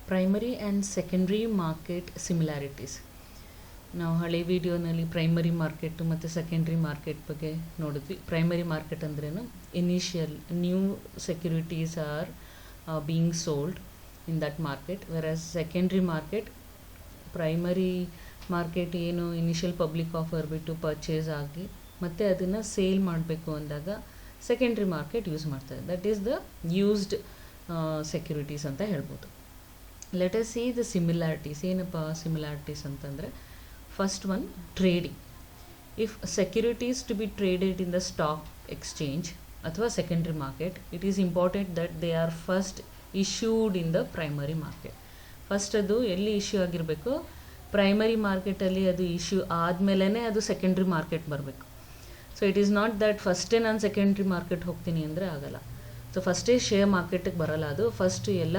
Primary and secondary market similarities. ನಾವು ಹಳೆ ವಿಡಿಯೋನಲ್ಲಿ ಪ್ರೈಮರಿ ಮಾರ್ಕೆಟ್ ಮತ್ತು ಸೆಕೆಂಡ್ರಿ ಮಾರ್ಕೆಟ್ ಬಗ್ಗೆ ನೋಡಿದ್ವಿ. ಪ್ರೈಮರಿ ಮಾರ್ಕೆಟ್ ಅಂದ್ರೇನು, initial new securities are being sold in that market, whereas secondary market, primary market ಏನು initial public offer ಬಿಟ್ಟು purchase ಆಗಿ ಮತ್ತು ಅದನ್ನು ಸೇಲ್ ಮಾಡಬೇಕು ಅಂದಾಗ ಸೆಕೆಂಡ್ರಿ ಮಾರ್ಕೆಟ್ ಯೂಸ್ ಮಾಡ್ತಾರೆ. That is the used securities ಅಂತ ಹೇಳ್ಬೋದು. Let us see the similarities. ಏನಪ್ಪ ಸಿಮಿಲ್ಯಾರಿಟೀಸ್ ಅಂತಂದರೆ, first one, trading. If securities to B traded in the stock exchange ಅಥವಾ secondary market, it is important that they are first issued in the primary market. First ಅದು ಎಲ್ಲಿ issue ಆಗಿರಬೇಕು, primary ಮಾರ್ಕೆಟಲ್ಲಿ ಅದು issue ಆದಮೇಲೆ ಅದು secondary market ಬರಬೇಕು. So it is not that ಫಸ್ಟೇ ನಾನು ಸೆಕೆಂಡ್ರಿ ಮಾರ್ಕೆಟ್ ಹೋಗ್ತೀನಿ ಅಂದರೆ ಆಗಲ್ಲ. ಸೊ ಫಸ್ಟೇ ಶೇರ್ ಮಾರ್ಕೆಟಿಗೆ ಬರಲ್ಲ, ಅದು ಫಸ್ಟ್ ಎಲ್ಲ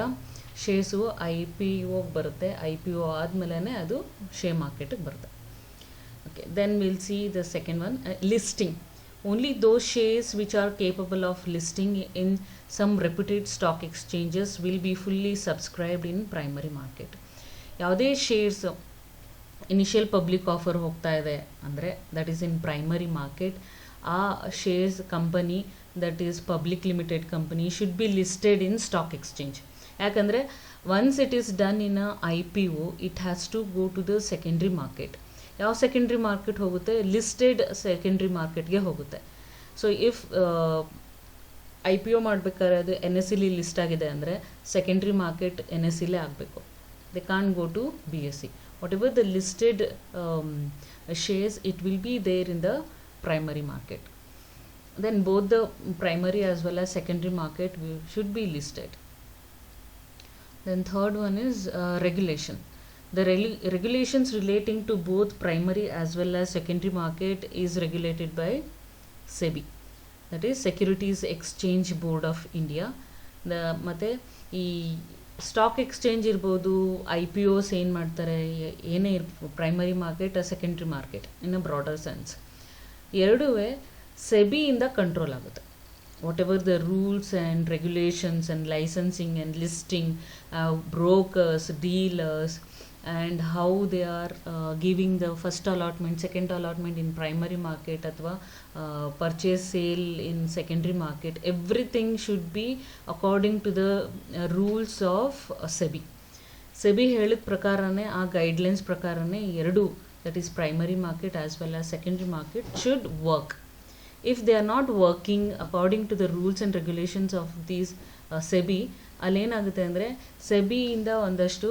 ಶೇರ್ಸು IPO ಬರುತ್ತೆ. IPO ಆದಮೇಲೆ ಅದು ಶೇರ್ ಮಾರ್ಕೆಟಿಗೆ ಬರುತ್ತೆ. Okay, then will see the second one, listing. Only those shares which are capable of listing in some reputed stock exchanges will be fully subscribed in primary market. ಯಾವುದೇ shares initial public offer ಹೋಗ್ತಾ ಇದೆ ಅಂದರೆ that is in primary market, ಆ shares company that is public limited company should be listed in stock exchange. ಯಾಕಂದರೆ once it is done in IPO, it has to go to the secondary market. ಯಾವ secondary market ಹೋಗುತ್ತೆ, listed secondary ಮಾರ್ಕೆಟ್ಗೆ ಹೋಗುತ್ತೆ. So if IPO ಮಾಡಬೇಕಾದ್ರೆ ಅದು NSE list ಆಗಿದೆ ಅಂದರೆ secondary market NSE ಆಗಬೇಕು. They can't go to BSE. Whatever the listed shares, it will be there in the primary market. Then both the primary as well as secondary market should be listed. Then third one is regulation. The regulations relating to both primary as well as secondary market is regulated by SEBI, that is Securities Exchange Board of India. ಮತ್ತು ಈ stock exchange ಇರ್ಬೋದು, IPOs ಏನು ಮಾಡ್ತಾರೆ, ಏನೇ primary market secondary market in a broader sense, ಎರಡೂ ಸೆಬಿಯಿಂದ control ಆಗುತ್ತೆ. What ever the rules and regulations and licensing and listing, brokers, dealers, and how they are giving the first allotment, second allotment in primary market ಅಥವಾ purchase sale in secondary market, everything should be according to the rules of SEBI. SEBI ಹೇಳಿದ ಪ್ರಕಾರನೇ, ಆ guidelines ಪ್ರಕಾರನೇ ಎರಡು, that is primary market as well as secondary market should work. If they are not working according to the rules and regulations of these SEBI, ಅಲ್ಲೇನಾಗುತ್ತೆ ಅಂದರೆ ಸೆಬಿಯಿಂದ ಒಂದಷ್ಟು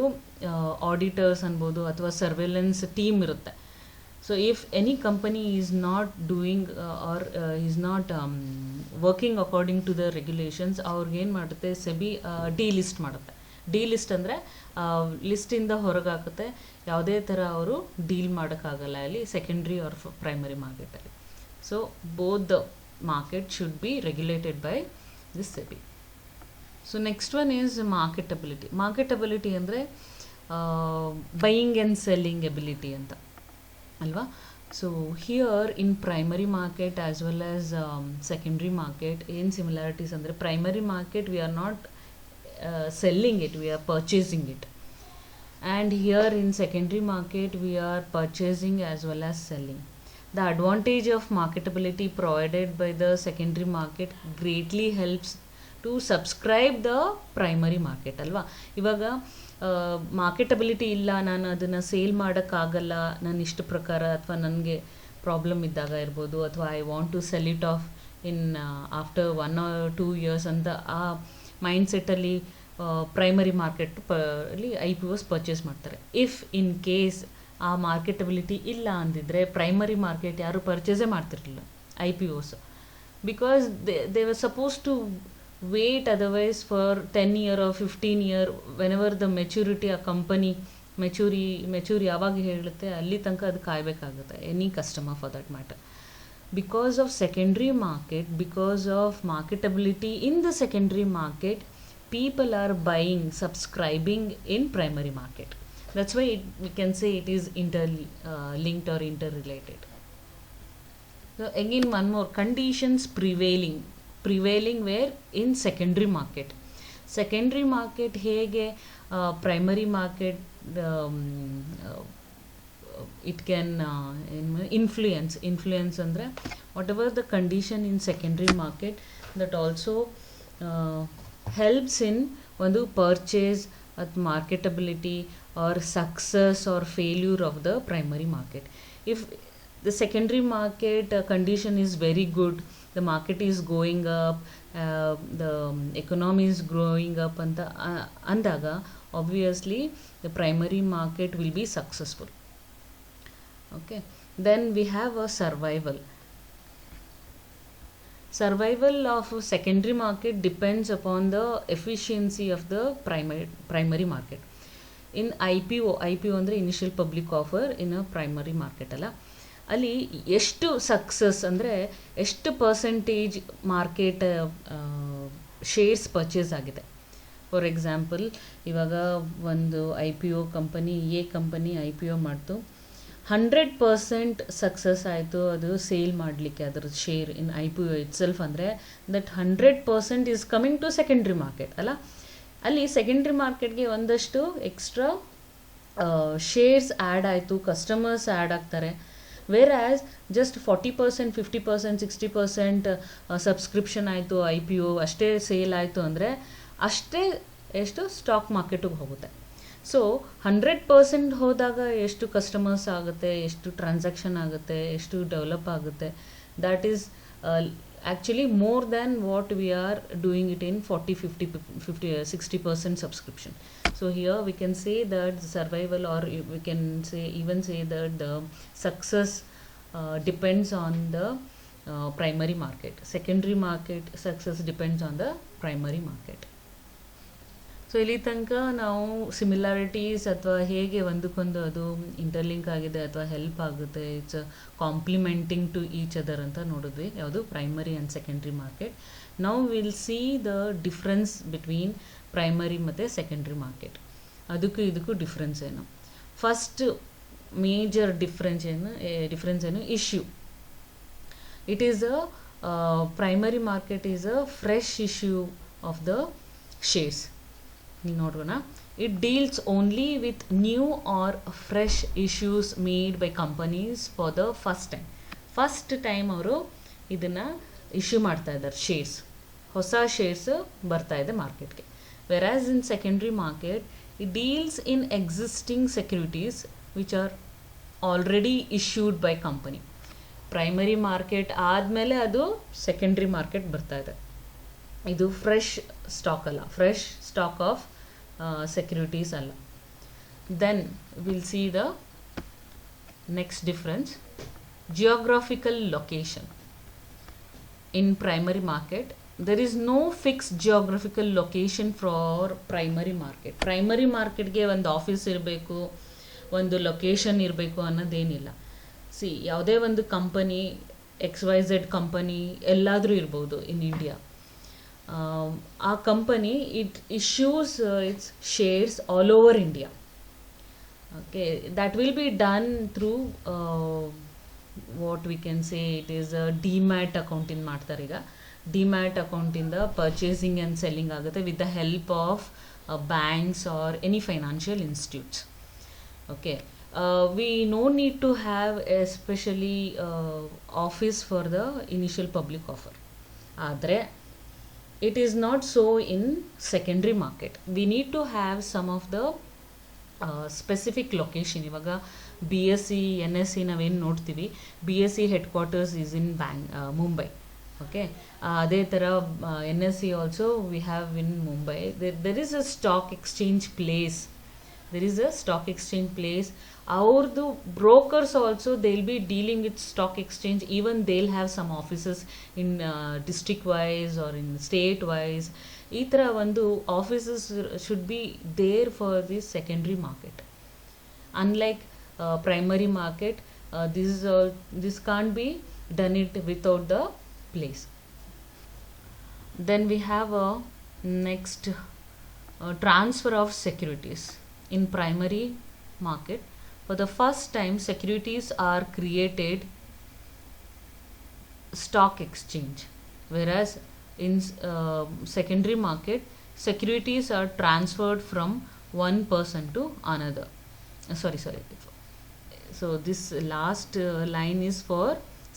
auditors ಅನ್ಬೋದು ಅಥವಾ surveillance team ಇರುತ್ತೆ. So if any company is not doing or is not working according to the regulations, ಅವ್ರಿಗೇನು ಮಾಡುತ್ತೆ, SEBI ಡಿಲಿಸ್ಟ್ ಮಾಡುತ್ತೆ. ಡಿಲಿಸ್ಟ್ ಅಂದರೆ ಲಿಸ್ಟಿಂದ ಹೊರಗಾಗುತ್ತೆ. ಯಾವುದೇ ಥರ ಅವರು ಡೀಲ್ ಮಾಡೋಕ್ಕಾಗಲ್ಲ ಅಲ್ಲಿ ಸೆಕೆಂಡ್ರಿ ಆರ್ ಪ್ರೈಮರಿ ಮಾರ್ಕೆಟಲ್ಲಿ. So both the market should be regulated by this SEBI. So next one is marketability. Marketability ಅಂದರೆ ಬೈಯಿಂಗ್ ಆ್ಯಂಡ್ ಸೆಲ್ಲಿಂಗ್ ಎಬಿಲಿಟಿ ಅಂತ ಅಲ್ವಾ. So here in primary market as well as secondary market ಏನು similarities ಅಂದರೆ, primary market we are not selling it, we are purchasing it. And here in secondary market we are purchasing as well as selling. The advantage of marketability provided by the secondary market greatly helps to subscribe the primary market ಅಲ್ವಾ. ಇವಾಗ ಮಾರ್ಕೆಟಬಿಲಿಟಿ ಇಲ್ಲ, ನಾನು ಅದನ್ನು sale ಮಾಡೋಕ್ಕಾಗಲ್ಲ ನನ್ನ ಇಷ್ಟ ಪ್ರಕಾರ, ಅಥವಾ ನನಗೆ ಪ್ರಾಬ್ಲಮ್ ಇದ್ದಾಗ ಇರ್ಬೋದು, ಅಥವಾ I want to sell it off in after 1 or 2 years ಅಂತ ಆ ಮೈಂಡ್ಸೆಟ್ಟಲ್ಲಿ ಪ್ರೈಮರಿ ಮಾರ್ಕೆಟ್ ಅಲ್ಲಿ IPOs ಪರ್ಚೇಸ್ ಮಾಡ್ತಾರೆ. ಇಫ್ ಇನ್ ಕೇಸ್ ಆ ಮಾರ್ಕೆಟಬಿಲಿಟಿ ಇಲ್ಲ ಅಂದಿದ್ರೆ ಪ್ರೈಮರಿ ಮಾರ್ಕೆಟ್ ಯಾರು ಪರ್ಚೇಸೇ ಮಾಡ್ತಿರಲಿಲ್ಲ IPOs, because they were suppose to wait otherwise for 10 year or 15 year, whenever the maturity a company mature ಯಾವಾಗ ಹೇಳುತ್ತೆ ಅಲ್ಲಿ ತನಕ ಅದು ಕಾಯಬೇಕಾಗುತ್ತೆ, any customer for that matter. Because of secondary market, because of marketability in the secondary market, people are buying, subscribing in primary market. That's why we can say it is linked or interrelated. So again one more, conditions prevailing where in secondary market. Secondary market ಹೇಗೆ primary market it can influence ಅಂದರೆ whatever the condition in secondary market that also helps in ಒಂದು purchase at marketability or success or failure of the primary market. If the secondary market condition is very good, the market is going up, the economy is growing up anta andaga obviously the primary market will be successful. Okay, then we have a survival of secondary market depends upon the efficiency of the primary market. In IPO ಅಂದರೆ initial public offer in a primary market ಅಲ್ಲ, ಅಲ್ಲಿ ಎಷ್ಟು success ಅಂದರೆ ಎಷ್ಟು percentage market shares purchase ಆಗಿದೆ. For example, ಇವಾಗ ಒಂದು IPO company I P O ಮಾಡ್ತು, 100% ಸಕ್ಸಸ್ ಆಯಿತು ಅದು ಸೇಲ್ ಮಾಡಲಿಕ್ಕೆ ಅದರ ಶೇರ್ ಇನ್ IPO ಇಟ್ಸೆಲ್ಫ್, ಅಂದರೆ that 100% is coming to secondary market ಅಲ್ಲ. ಅಲ್ಲಿ ಸೆಕೆಂಡ್ರಿ ಮಾರ್ಕೆಟ್ಗೆ ಒಂದಷ್ಟು ಎಕ್ಸ್ಟ್ರಾ ಶೇರ್ಸ್ ಆ್ಯಡ್ ಆಯಿತು, ಕಸ್ಟಮರ್ಸ್ ಆ್ಯಡ್ ಆಗ್ತಾರೆ. ವೇರ್ ಆ್ಯಸ್ ಜಸ್ಟ್ 40%, 50%, 60% ಸಬ್ಸ್ಕ್ರಿಪ್ಷನ್ ಆಯಿತು, IPO ಅಷ್ಟೇ ಸೇಲ್ ಆಯಿತು ಅಂದರೆ ಅಷ್ಟೇ ಎಷ್ಟು ಸ್ಟಾಕ್ ಮಾರ್ಕೆಟಿಗೆ ಹೋಗುತ್ತೆ. ಸೊ 100% ಹೋದಾಗ ಎಷ್ಟು ಕಸ್ಟಮರ್ಸ್ ಆಗುತ್ತೆ, ಎಷ್ಟು ಟ್ರಾನ್ಸಾಕ್ಷನ್ ಆಗುತ್ತೆ, ಎಷ್ಟು ಡೆವಲಪ್ ಆಗುತ್ತೆ, that is actually more than what we are doing it in 40, 50, 60% subscription. So here we can say that the survival, or we can even say that the success depends on the primary market. Secondary market success depends on the primary market. So ಇಲ್ಲಿ ತನಕ ನಾವು similarities ಅಥವಾ ಹೇಗೆ ಒಂದಕ್ಕೊಂದು ಅದು interlink ಆಗಿದೆ ಅಥವಾ help ಆಗುತ್ತೆ, it's complementing to each other ಅಂತ ನೋಡಿದ್ವಿ, ಯಾವುದು ಪ್ರೈಮರಿ ಆ್ಯಂಡ್ ಸೆಕೆಂಡ್ರಿ ಮಾರ್ಕೆಟ್. ನಾವು will see the difference between primary ಮತ್ತು ಸೆಕೆಂಡ್ರಿ ಮಾರ್ಕೆಟ್. ಅದಕ್ಕೂ ಇದಕ್ಕೂ ಡಿಫ್ರೆನ್ಸ್ ಏನು? ಫಸ್ಟ್ ಮೇಜರ್ ಡಿಫ್ರೆನ್ಸ್ ಏನು? Issue. It is a primary market is a fresh issue of the shares. ನೋಡೋಣ. It deals only with new or fresh issues made by companies for the first time ಅವರು ಇದನ್ನು issue ಮಾಡ್ತಾ ಇದ್ದಾರೆ, shares, ಹೊಸ shares ಬರ್ತಾ ಇದೆ ಮಾರ್ಕೆಟ್ಗೆ. Whereas in secondary market it deals in existing securities which are already issued by company. Primary market ಆದಮೇಲೆ ಅದು ಸೆಕೆಂಡ್ರಿ ಮಾರ್ಕೆಟ್ ಬರ್ತಾ ಇದೆ. ಇದು ಫ್ರೆಶ್ ಸ್ಟಾಕ್ ಅಲ್ಲ, ಫ್ರೆಶ್ ಸ್ಟಾಕ್ ಆಫ್ ಸೆಕ್ಯೂರಿಟೀಸ್ ಅಲ್ಲ. Then will see the next difference, geographical location. In primary market there is no fixed geographical location for primary market. Primary ಮಾರ್ಕೆಟ್ಗೆ ಒಂದು office ಇರಬೇಕು, ಒಂದು ಲೊಕೇಶನ್ ಇರಬೇಕು ಅನ್ನೋದೇನಿಲ್ಲ. ಯಾವುದೇ ಒಂದು ಕಂಪನಿ, XYZ ಕಂಪನಿ ಎಲ್ಲಾದರೂ ಇರ್ಬೋದು ಇನ್ ಇಂಡಿಯಾ. ಆ company it issues it's shares all over India. Okay, that will be done through what we can say it is demat ಅಕೌಂಟಿಂದ ಮಾಡ್ತಾರೆ. ಈಗ ಡಿಮ್ಯಾಟ್ ಅಕೌಂಟಿಂದ ಪರ್ಚೇಸಿಂಗ್ ಆ್ಯಂಡ್ ಸೆಲ್ಲಿಂಗ್ ಆಗುತ್ತೆ with the help of banks R any financial institutes. Okay, we no need to have especially office for the initial public offer. ಆದರೆ it is not so in secondary market. We need to have some of the specific location. ಇವಾಗ BSE NSE ನಾವೇನು ನೋಡ್ತೀವಿ, BSE head quarters is in Mumbai. Okay, ಅದೇ ಥರ NSE also we have in Mumbai. there is a stock exchange place. There is a stock exchange place. Our brokers also, they'll be dealing with stock exchange. Even they'll have some offices in district wise or in state wise. ಈ ಥರ ಒಂದು offices should be there for this secondary market. Unlike primary market, this can't be done it without the place. Then we have a next transfer of securities. In primary market, for the first time securities are created stock exchange, whereas in secondary market securities are transferred from one person to another. Sorry. So this last line is for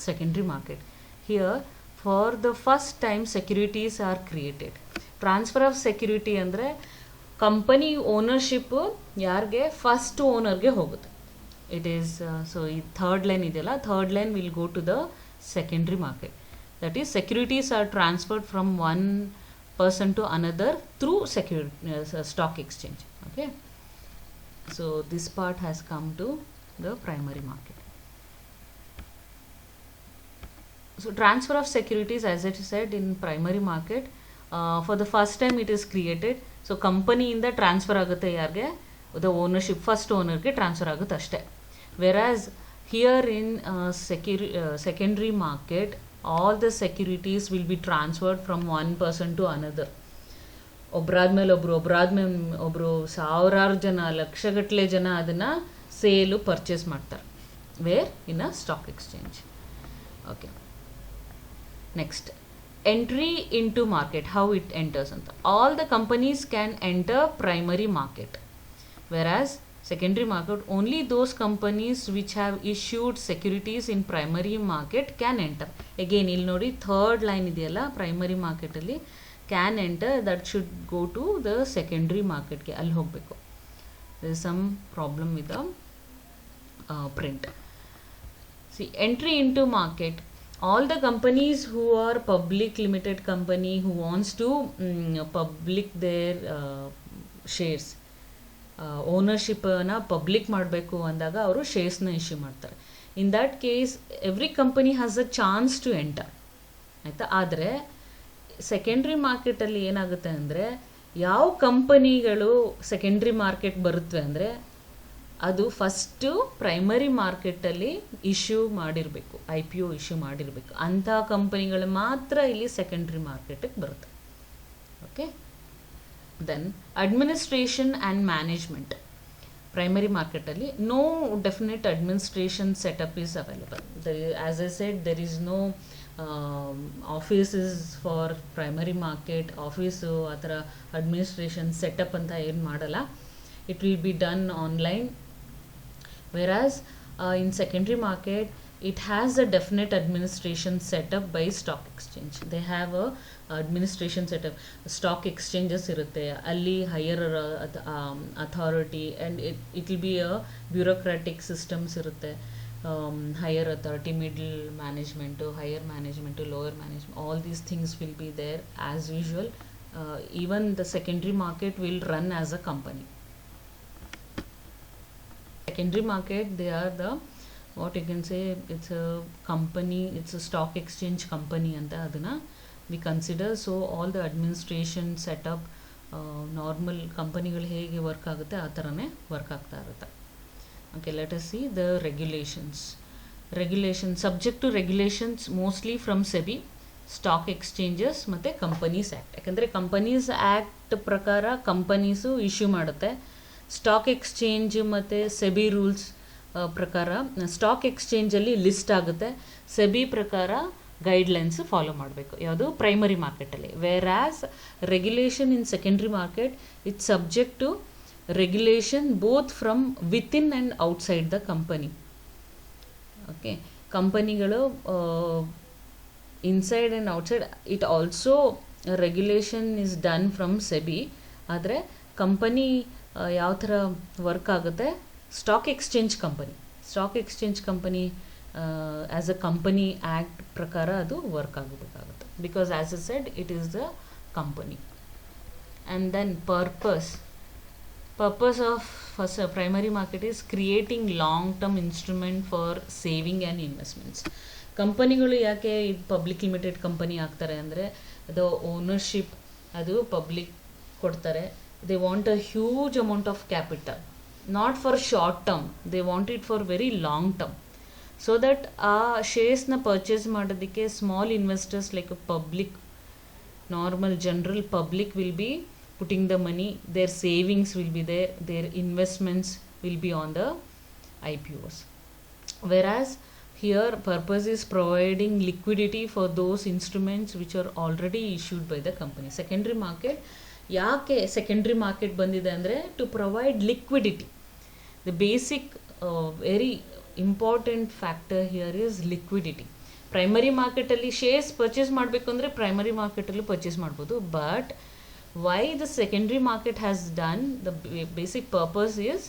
secondary market. Here, for the first time securities are created. Transfer of security ಅಂದರೆ company ownership ಯಾರಿಗೆ first ಓನರ್ಗೆ ಹೋಗುತ್ತೆ. It is so ಈ third line ಇದೆಯಲ್ಲ, third line will go to the secondary market. That is securities are transferred from one person to another through stock exchange. Okay, so this part has come to the primary market. So transfer of securities, as I said, in primary market, for the first time it is created. So company in the transfer agutte yarge, the ownership first owner ge transfer agutte ashte. Whereas here in secondary market, all the securities will be transferred from one person to another. ಒಬ್ಬರಾದ್ಮೇಲೆ ಒಬ್ಬರು ಸಾವಿರಾರು ಜನ, ಲಕ್ಷಗಟ್ಟಲೆ ಜನ ಅದನ್ನು sale purchase ಮಾಡ್ತಾರೆ. Where in a stock exchange. Okay, next entry into market, how it enters ಅಂತ. All the companies can enter primary market, whereas secondary market only those companies which have issued securities in primary market can enter. Again ಇಲ್ಲಿ ನೋಡಿ third line ಇದೆಯಲ್ಲ, primary ಮಾರ್ಕೆಟಲ್ಲಿ can enter, that should go to the secondary ಮಾರ್ಕೆಟ್ಗೆ, ಅಲ್ಲಿ ಹೋಗಬೇಕು. there is some problem with the print. See, entry into market, all the companies who are public limited company who wants to public their shares, ಓನರ್ಶಿಪ್ಪನ್ನು public ಮಾಡಬೇಕು ಅಂದಾಗ ಅವರು ಶೇರ್ಸ್ನ issue ಮಾಡ್ತಾರೆ. In that case every company has a chance to enter, ಆಯಿತಾ. ಆದರೆ secondary ಮಾರ್ಕೆಟಲ್ಲಿ ಏನಾಗುತ್ತೆ ಅಂದರೆ, ಯಾವ ಕಂಪನಿಗಳು ಸೆಕೆಂಡ್ರಿ ಮಾರ್ಕೆಟ್ ಬರುತ್ತವೆ ಅಂದರೆ ಅದು ಫಸ್ಟು ಪ್ರೈಮರಿ ಮಾರ್ಕೆಟಲ್ಲಿ ಇಶ್ಯೂ ಮಾಡಿರಬೇಕು, IPO ಇಶ್ಯೂ ಮಾಡಿರಬೇಕು. ಅಂಥ ಕಂಪನಿಗಳು ಮಾತ್ರ ಇಲ್ಲಿ ಸೆಕೆಂಡ್ರಿ ಮಾರ್ಕೆಟಿಗೆ ಬರುತ್ತೆ. Okay, then administration and management. Primary market alli no definite administration setup is available. As I said, there is no offices for primary market. Office athara administration setup anta ಏನು ಮಾಡಲ್ಲ. It will be done online. Whereas in secondary market it has a definite administration setup by stock exchange. They have a administration setup. Stock exchanges irutte, alli higher authority, and it will be a bureaucratic systems irutte. Higher authority, middle management, higher management, lower management, all these things will be there as usual. Even the secondary market will run as a company. Secondary market, they are the, what you can say, it's a company, it's a stock exchange company anta adana we consider. So all the administration setup, normal ಕಂಪನಿಗಳು ಹೇಗೆ work ಆಗುತ್ತೆ ಆ ಥರನೇ work ಆಗ್ತಾ ಇರುತ್ತೆ. Okay, let us see the regulations. Subject to regulations mostly from SEBI, stock exchanges ಮತ್ತು companies act. ಯಾಕಂದರೆ companies act ಪ್ರಕಾರ ಕಂಪನೀಸು ಇಶ್ಯೂ ಮಾಡುತ್ತೆ. ಸ್ಟಾಕ್ ಎಕ್ಸ್ಚೇಂಜ್ ಮತ್ತು ಸೆಬಿ ರೂಲ್ಸ್ ಪ್ರಕಾರ ಸ್ಟಾಕ್ ಎಕ್ಸ್ಚೇಂಜಲ್ಲಿ ಲಿಸ್ಟ್ ಆಗುತ್ತೆ, ಸೆಬಿ ಪ್ರಕಾರ ಗೈಡ್ಲೈನ್ಸ್ ಫಾಲೋ ಮಾಡಬೇಕು. ಯಾವುದು? ಪ್ರೈಮರಿ ಮಾರ್ಕೆಟಲ್ಲಿ. Whereas regulation in secondary market it's subject to regulation both from within and outside the company. Okay, ಕಂಪನಿಗಳು inside and outside, it also regulation is done from SEBI. ಆದರೆ company ಯಾವ ಥರ work ಆಗುತ್ತೆ, stock exchange company as a company act ಪ್ರಕಾರ ಅದು work ಆಗಬೇಕಾಗುತ್ತೆ. Because as a said it is the company. And then purpose of first primary market is creating long term instrument for saving and investments. ಕಂಪನಿಗಳು ಯಾಕೆ public limited company ಆಗ್ತಾರೆ ಅಂದರೆ, ಅದು ownership ಅದು public ಕೊಡ್ತಾರೆ. They want a huge amount of capital, not for short term, they want it for very long term, so that ಆ ಶೇರ್ಸ್ನ purchase ಮಾಡೋದಕ್ಕೆ small investors like public, normal general public will be putting the money, their savings will be there, their investments will be on the IPOs. Whereas here purpose is providing liquidity for those instruments which are already issued by the company. Secondary market, ಯಾಕೆ secondary market ಬಂದಿದೆ ಅಂದರೆ to provide liquidity. The basic very important factor here is liquidity. Primary ಮಾರ್ಕೆಟಲ್ಲಿ shares purchase ಮಾಡಬೇಕು ಅಂದರೆ primary ಮಾರ್ಕೆಟಲ್ಲೂ purchase ಮಾಡ್ಬೋದು. But why the secondary market has done, the basic purpose is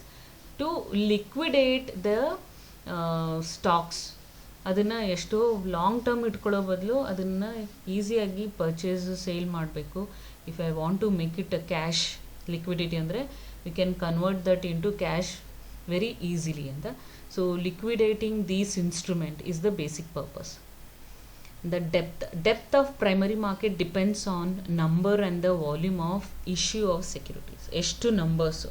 to liquidate the stocks. ಅದನ್ನು ಎಷ್ಟೋ long term ಇಟ್ಕೊಳ್ಳೋ ಬದಲು ಅದನ್ನು ಈಸಿಯಾಗಿ ಪರ್ಚೇಸ್ ಸೇಲ್ ಮಾಡಬೇಕು. If I want to make it a cash liquidity ಅಂದರೆ we can convert that into cash very easily ಅಂತ. So liquidating these instrument is the basic purpose. The depth of primary market depends on number and the volume of issue of securities. ಎಷ್ಟು numbers,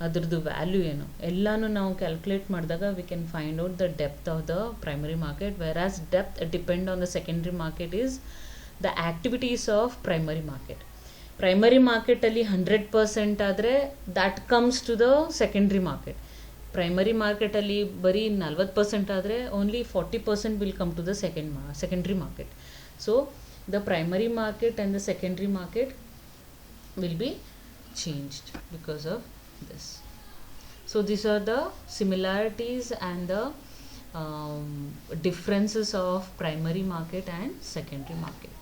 ಅದ್ರದ್ದು value ಏನು ಎಲ್ಲನೂ ನಾವು calculate ಮಾಡಿದಾಗ we can find out the depth of the primary market. Whereas depth depend on the secondary market is the activities of primary market. Primary ಮಾರ್ಕೆಟಲ್ಲಿ 100% ಆದರೆ that comes to the secondary market. Primary ಮಾರ್ಕೆಟಲ್ಲಿ ಬರೀ 40% ಆದರೆ only 40% will come to the secondary market. So the primary market and the secondary market will be changed because of this. So these are the similarities and the differences of primary market and secondary market.